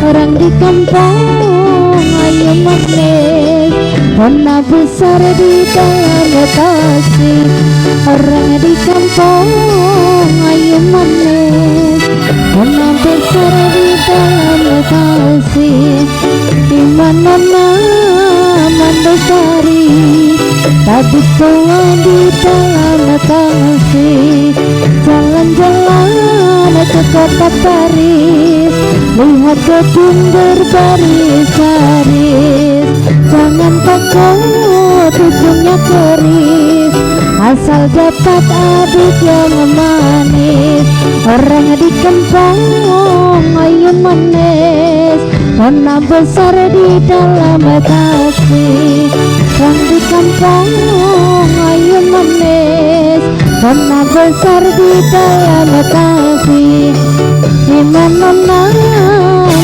Orang di kampung ayo manis, warna besar di dalam kasih. Orang di kampung ayo manis, warna besar di dalam kasih. Dimana Mandosari, tabik tua di dalam kasih. Jalan-jalan ke kota Paris, lihat gedung berbaris-baris. Jangan takut ujungnya keris, asal dapat adik yang manis. Orang di kampung ayo manis, warna besar di dalam kasih. Orang di kampung ayo manis, warna besar di dalam kasih. Dimana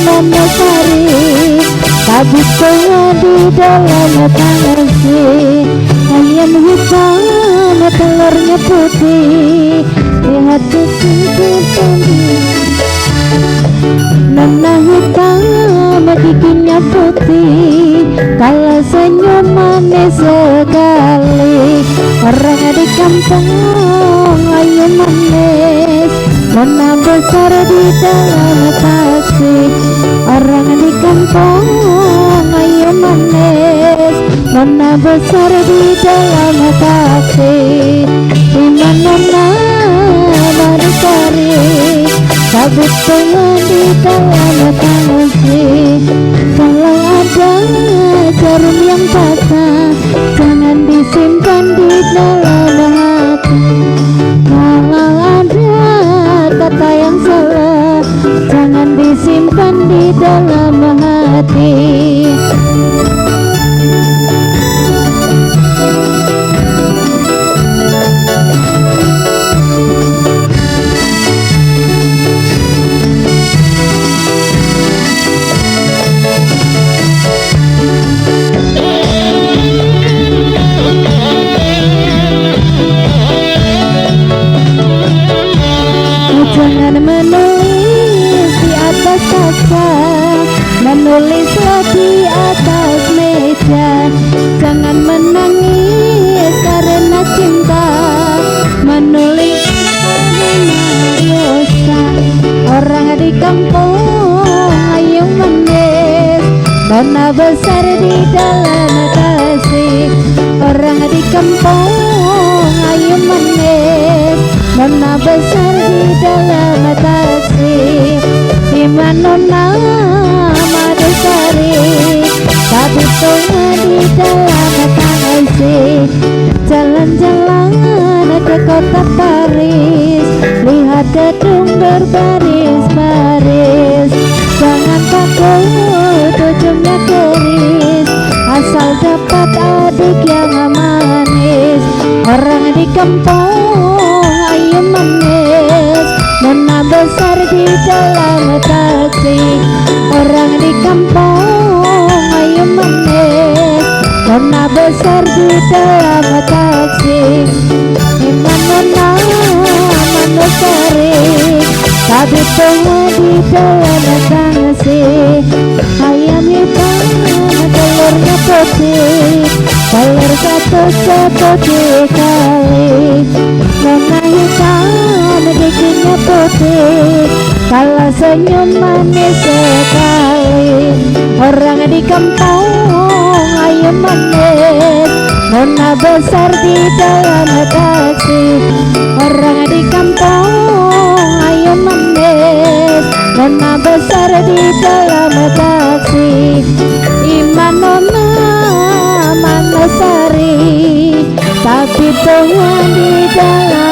Mandosari, tabik tua di dalam kasih. Ayam hitam telurnya putih, lihat kucing tadi. Nona hitam giginya putih, kalau senyum manis sekali. Orang di kampung ayo manis, warna besar di dalam kasih. Orang di kampung ayo manis, warna besar di dalam kasih. Dimana Mandosari, tabik tua di dalam kasih. Kalau ada jarum yang patah, jangan disimpan di dalam hati. Kalau ada kata yang salah, jangan disimpan di dalam hati. Jangan menulis di atas kaca, menulislah di atas meja. Jangan menangis karena cinta, menulis karena dosa. Orang di kampung ayo manis, warna besar di dalam kasih. Orang di kampung ayo manis, warna besar di dalam kasih. Dimana Mandosari, tabik tua di dalam kasih. Jalan-jalan ke kota Paris, lihat gedung berbaris-baris. Jangan takut ujungnya keris, asal dapat adik yang manis. Orang di kampung ayo manis, warna besar di dalam kasih. Orang di kampung ayo manis, warna besar di dalam kasih. Dimana Mandosari, tabik tua di dalam kasih. Ayam hitam telurnya putih, telur satu dikali. Nona hitam giginya putih, kalau senyum manis sekali. Orang di kampung ayo manis, warna besar di dalam kasih. Orang di kampung ayo manis, warna besar di dalam kasih. Dimana Mandosari, tabik tua di dalam